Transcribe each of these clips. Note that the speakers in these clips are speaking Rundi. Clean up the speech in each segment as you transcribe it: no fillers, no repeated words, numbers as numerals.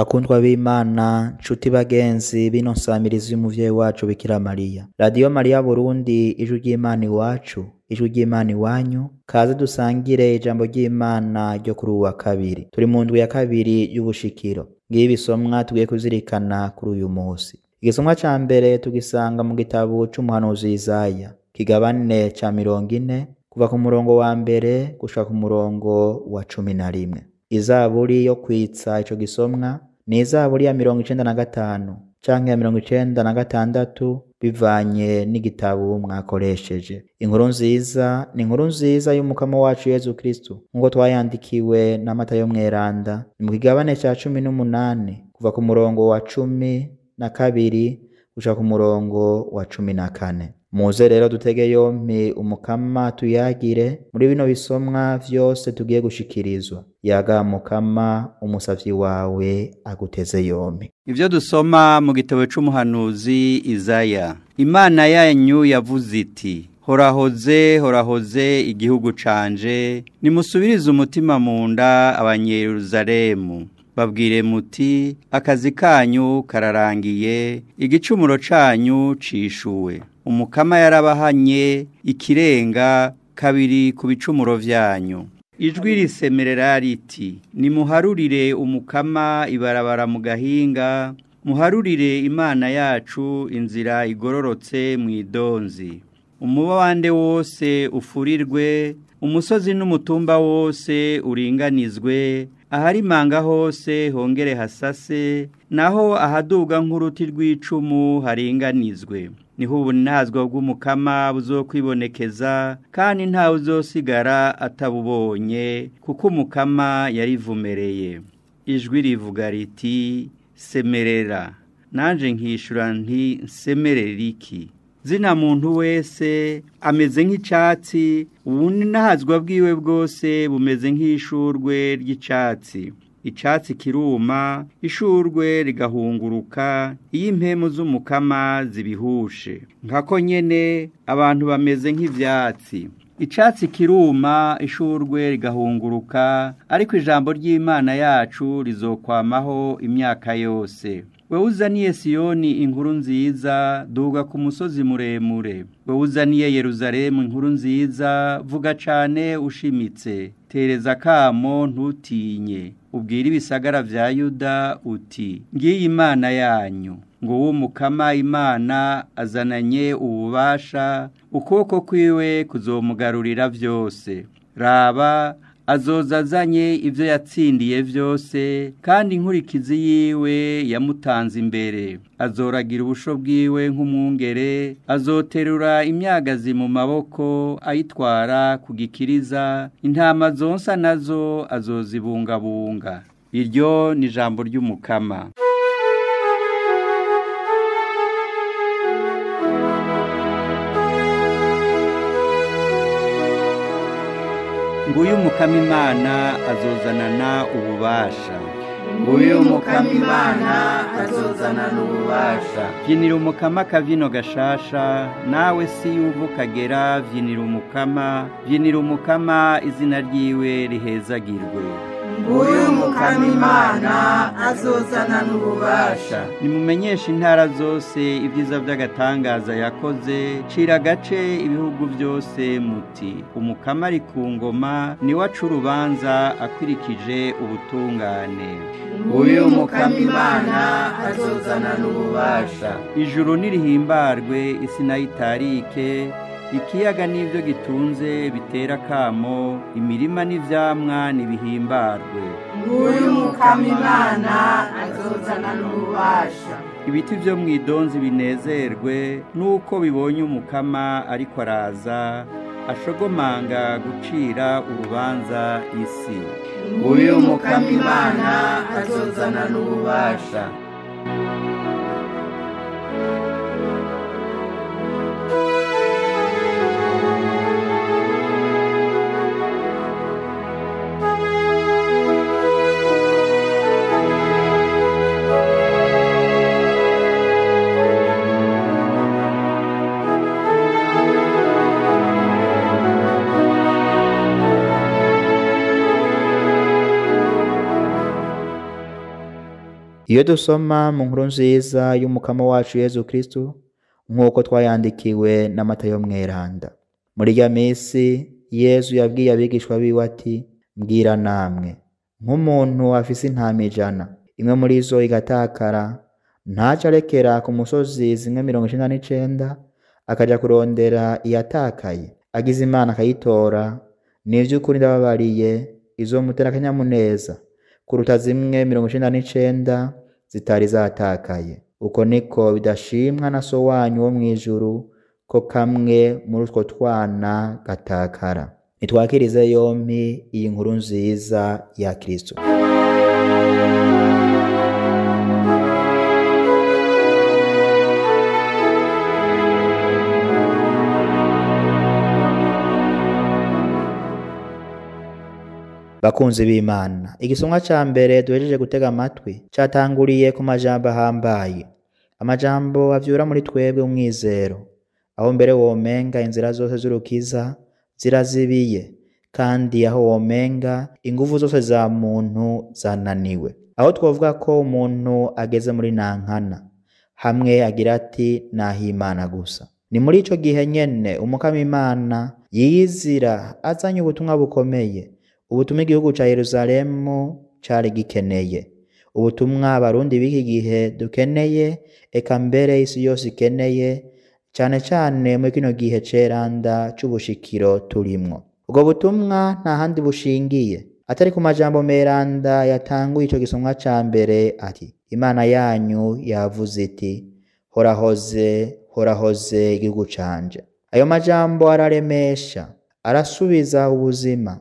bakundwa b'Imana, nshuti bagenzi bino nsamirizi y'umuvyeyi wacu Bikira Mariya. Radio Mariya Burundi, ijwi ry'Imana iwacu, ijwi ry'Imana iwanyu, kaze dusangire ijambo ry'Imana ryo kuri uwa kabiri. Turi mu ndwi ya kabiri y'ubushikiro. Ngibi bisomwa tugiye kuzirikana kuri uyu munsi. Igisomwa ca mbere tugisanga mu gitabo c'umuhanuzi Isaya, kigabane ca 40 kuva ku murongo wa mbere gushika ku murongo wa 11. Izaburi yo kwitsa ico gisomwa ni izaburi ya 95 canke ya 96 bivanye n'igitabo mwakoresheje. Inkuru nziza ni inkuru nziza y'umukama wacu Yezu Kristo nk'uko twayandikiwe na Matayo mweranda mu kigabane ca 18 kuva ku murongo wa 12 gushika ku murongo wa 14. Muze rero dutege yompi umukama tuyagire muri bino bisomwa vyose tugiye gushikirizwa. Yaga mukama, umusavyi wawe aguteze yompi. Ivyo dusoma mu gitabo c'umuhanuzi Isaya. Imana yanyu yavuze iti: Horahoze, horahoze igihugu canje, nimusubirize umutima mu nda Abanyeruzalemu. Babwire muti, akazi kanyu kararangiye, igicumuro canyu cishuwe. Umukama yarabahanye ikirenga kabiri ku bicumuro vyanyu. Ijwi risemerera riti: nimuharurire umukama ibarabara mu gahinga, muharurire Imana yacu inzira igororotse mw'idonzi. Umubande wose ufurirwe, umusozi n'umutumba wose uringanizwe, ahari manga hose hongere hasase, naho ahaduga nk'uruti rw'icumu haringanizwe. Niho ubunazwa bw'umukama buzokwibonekeza, kandi ntawe uzosigara atabubonye, kuko umukama yarivumereye. Ijwi rivuga riti: semerera. Nanje nkishura nti: nsemerera iki? Zina muntu wese ameze nk'icatsi, ubundi nahazwa bwiwe bwose bumeze nk'ishurwe ry'icatsi. Icatsi kiruma, ishurwe rigahunguruka, iyo impemu z'umukama zibihushe. Nkako nyene abantu bameze nk'ivyatsi. Icatsi kiruma, ishurwe rigahunguruka, ariko ijambo ry'Imana yacu rizokwamaho imyaka yose. Wewe uzaniye Siyoni inkuru nziza, duga ku musozi muremure. Wewe uzaniye Yeruzalemu inkuru nziza, vuga cane ushimitse. Tereza kamo ntutinye. Ubwira ibisagara vya Yuda uti: ngiye Imana yanyu. Ngo w'umukama Imana azananye ububasha, ukuboko kwiwe kuzomugarurira vyose. Raba, azoza azanye ivyo yatsindiye vyose, kandi inkurikizi yiwe yamutanze imbere. Azoragira ubusho bwiwe nk'umwungere, azoterura imyagazi mu maboko ayitwara ku gikiriza, intama zonsa nazo azozibungabunga. Iryo ni ijambo ry'umukama. Nguyu mukama Imana azozanana ububasha. Nguyu mukama Imana azozanana ububasha. Vyinira umukama kavino gashasha, nawe si yuvu kagera vyinira umukama, vyinira umukama izina ryiwe rihezagirwe. Nguyu mukama Imana azozanana ububasha. Nimumenyeshe intara zose ivyiza vy'agatangaza yakoze, cira gace ibihugu vyose muti: umukama ari ku ngoma, ni wacu urubanza akwirikije ubutungane. Nguyu mukama Imana azozanana ububasha. Ijuru nirihimbarwe, isi nayo itarike, ikiyaga n'ivyo gitunze bitera kamo, imirima n'ivyamwa nibihimbarwe. Nguyu mukama Imana azozanana ububasha. Ibiti vyo mw'idonzi binezerwe, nuko bibonye umukama ariko araza, ashogomanga gucira urubanza isi. Nguyu mukama Imana azozanana ububasha. Iyo dusoma mu nkuru nziza y'umukama wacu Yezu Kristo nk'uko twayandikiwe na Matayo mweranda, muri irya minsi Yezu yabwiye abigishwa biwe ati, mbwira namwe, nk'umuntu afise intama 100, imwe muri zo igatakara, ntaca arekera ku musozi zimwe 99 akaja kurondera iyatakaye, agize Imana akayitora, nivy'ukuri ndababariye izomutera akanyamuneza kuruta zimwe 99 zitari zatakaye. Uko niko bidashimwa na so wanyu wo mw'ijuru ko kamwe muri utwo twana gatakara. Nitwakirize yompi iyi nkuru nziza ya Kristo. Bakunzi b'Imana, igisomwa ca mbere duhejeje gutega amatwi catanguriye ku majambo ahambaye, amajambo avyura muri twebwe umwizero, aho mbere womenga inzira zose z'urukiza zirazibiye, kandi aho womenga inguvu zose za muntu zananiwe, aho twovuga ko umuntu ageze muri nankana, hamwe agira ati nahimana gusa. Ni muri ico gihe nyene umukama Imana yiyizira azanye ubutumwa bukomeye, ubutumwa igihugu ca Yerusalemu cari gikeneye, ubutumwa abarundi b'iki gihe dukeneye, eka mbere isi yose ikeneye, cane cane muri kino gihe ceranda c'ubushikiro turimwo. Ubwo butumwa nta handi bushingiye atari ku majambo meranda yatanguye ico gisomwa ca mbere ati, Imana yanyu yavuze iti, horahoze horahoze igihugu canje. Ayo majambo araremesha, arasubiza ubuzima,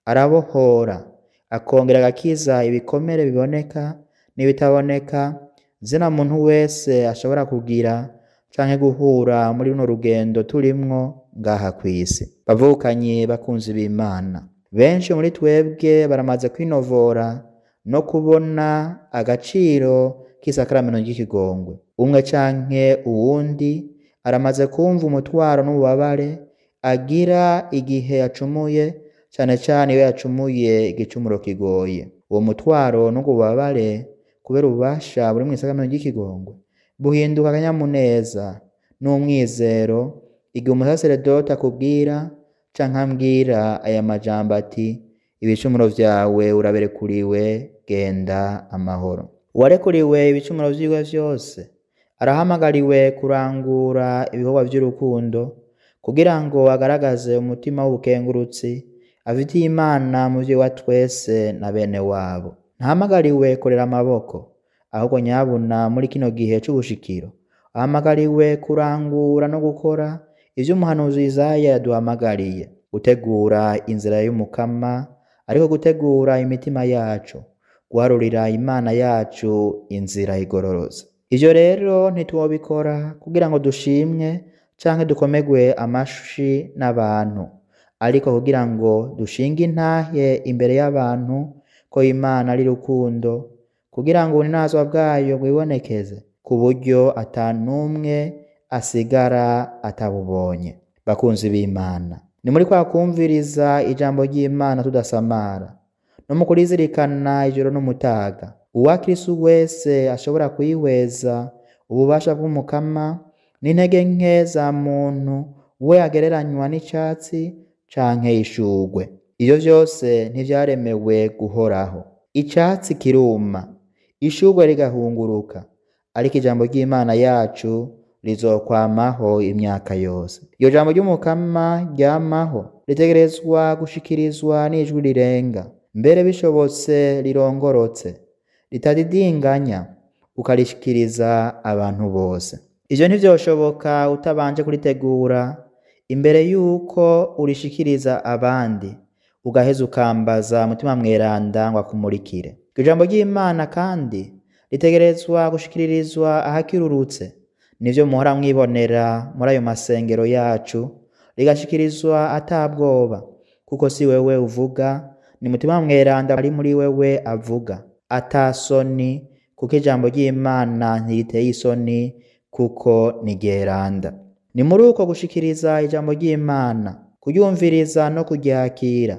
arabohora, akongera agakiza ibikomere biboneka n'ibitaboneka zina muntu wese ashobora kugira canke guhura muri runo rugendo turimwo ngaha kw'isi. Bavukanye bakunzi b'Imana, benshi muri twebwe baramaze kwinovora no kubona agaciro k'isakaramento ry'ikigongwe. Umwe canke uwundi aramaze kumva umutwaro n'ububabare agira igihe yacumuye, cane cane iyo yacumuye igicumuro kigoye. Uwo mutwaro n'ububabare kubera ububasha buri mw'isakaramento ry'ikigongwe buhinduka akanyamuneza n'umwizero igihe umusaseredoti akubwira canke ambwira aya majambo ati, ibicumuro vyawe uraberekuriwe, genda amahoro. Uwarekuriwe ibicumuro vyiwe vyose arahamagariwe kurangura ibikorwa vy'urukundo kugira ngo agaragaze umutima w'ubukengurutsi afitiye Imana muvyo wa twese na bene wabo. Ntahamagariwe korera amaboko, ahubwo nyabuna muri kino gihe c'ubushikiro ahamagariwe kurangura no gukora ivyo umuhanuzi Isaya yaduhamagariye, gutegura inzira y'umukama, ariko gutegura imitima yacu, guharurira Imana yacu inzira igororoza. Ivyo rero ntitwobikora kugira ngo dushimwe canke dukomegwe amashi n'abantu, ariko kugira ngo dushinge intahe imbere y'abantu ko Imana ari rukundo, kugira ngo ubunazwa bwayo bwibonekeze ku buryo atanumwe asigara atabubonye. Bakunzi b'Imana, ni muri kwa kumviriza ijambo ry'Imana tudasamara no mu kurizirikana ijoro n'umutaga, uwa Kristo wese ashobora kuyihweza ububasha bw'umukama n'intege nke za muntu we agereranywa n'icatsi canke ishugwe. Ivyo vyose ntivyaremewe guhoraho. Icatsi kiruma, ishugwe rigahunguruka, ariko ijambo ry'Imana yacu rizokwamaho imyaka yose. Iyo jambo ry'umukama ryamaho ritegerezwa gushikirizwa n'ijwi rirenga, mbere bishobotse rirongorotse, ritadidinganya, ukarishikiriza abantu bose. Ivyo ntivyoshoboka utabanje kuritegura imbere yuko urishikiriza abandi, ugaheza ukambaza mutima mweranda ngo akumurikire. Ijambo ry'Imana kandi ritegerezwa gushikiririzwa ahakirurutse, nivyo muhora mwibonera muri ayo masengero yacu, rigashikirizwa atabwoba, kuko si wewe uvuga, ni mutima mweranda ari muri wewe avuga, atasoni, kuko ijambo ry'Imana ntiriteye isoni, kuko ni geranda. Ni muri uko gushikiriza ijambo ry'Imana, kuryumviriza no kuryakira,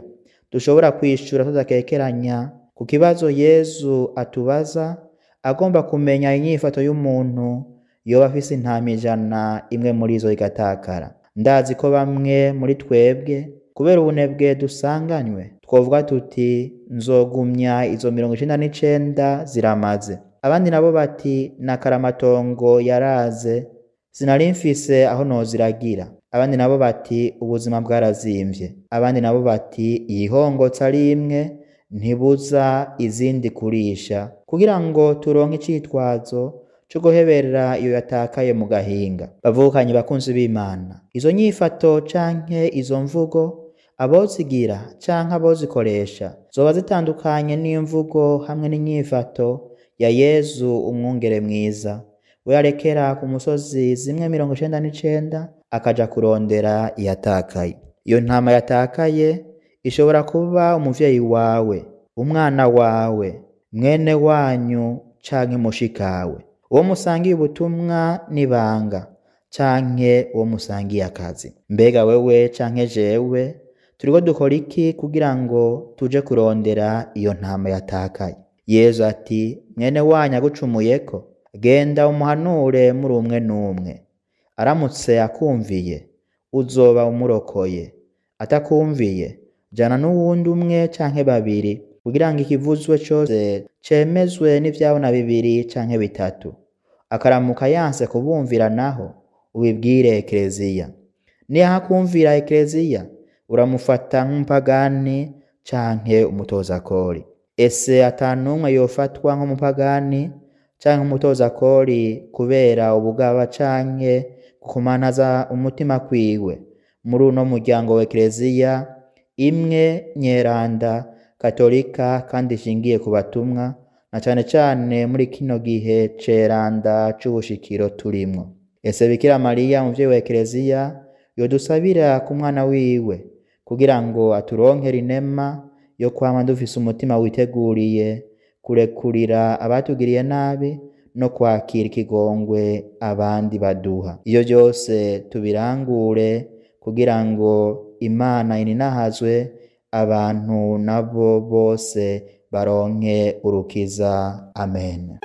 dushobora kwishura tudakekeranya ku kibazo Yezu atubaza agomba kumenya inyifato y'umuntu yoba afise intama 100 imwe muri zo igatakara. Ndazi ko bamwe muri twebwe kubera ubunebwe dusanganywe twovuga tuti nzogumya izo 99 ziramaze. Abandi nabo bati nakaramatongo yaraze sinari mfise aho noziragira. Abandi nabo bati ubuzima bwarazimvye. Abandi nabo bati yihongotse ari imwe ntibuza izindi kurisha, kugira ngo turonke icitwazo cyo guheberera iyo yatakaye mu gahinga. Bavukanye bakunzi b'Imana, izo nyifato canke izo mvugo abozigira canke abozikoresha zoba zitandukanye n'imvugo hamwe n'inyifato ya Yezu umwungere mwiza, we yarekera ku musozi zimwe 99 akaja kurondera iyatakaye. Iyo ntama yatakaye ishobora kuba umuvyeyi wawe, umwana wawe, mwene wanyu canke mushikawe, uwo musangiye ubutumwa n'ibanga canke uwo musangiye akazi. Mbega wewe canke jewe turiko dukora iki kugira ngo tuje kurondera iyo ntama yatakaye? Yezu ati mwene wanyu agucumuyeko genda umuhanure muri umwe n'umwe, aramutse akumviye uzoba umurokoye, atakumviye jana n'uwundi umwe canke babiri, kugira ngo ikivuzwe cose cemezwe n'ivyabona 2 canke 3. Akaramuka yanse kubumvira naho ubibwire ekleziya. Niyakumvira ekleziya uramufata nk'umupagani canke umutoza kori. Ese atanumwe yofatwa nk'umupagani canke umutoza kori kubera ubugaba canke kukumanaza umutima kwiwe muri uno muryango wa ekleziya imwe nyeranda katolika kandi ishingiye ku batumwa, na cane cane muri kino gihe ceranda c'ubushikiro turimwo. Ese Bikira Mariya umuvyeyi wa ekleziya yodusabira ku mwana wiwe kugira ngo aturonkere inema yo kwama dufise umutima witeguriye kurekurira abatugiriye nabi no kwakira ikigongwe abandi baduha. Iyo byose tubirangure kugira ngo Imana ininahazwe, abantu nabo bose baronke urukiza. Amen.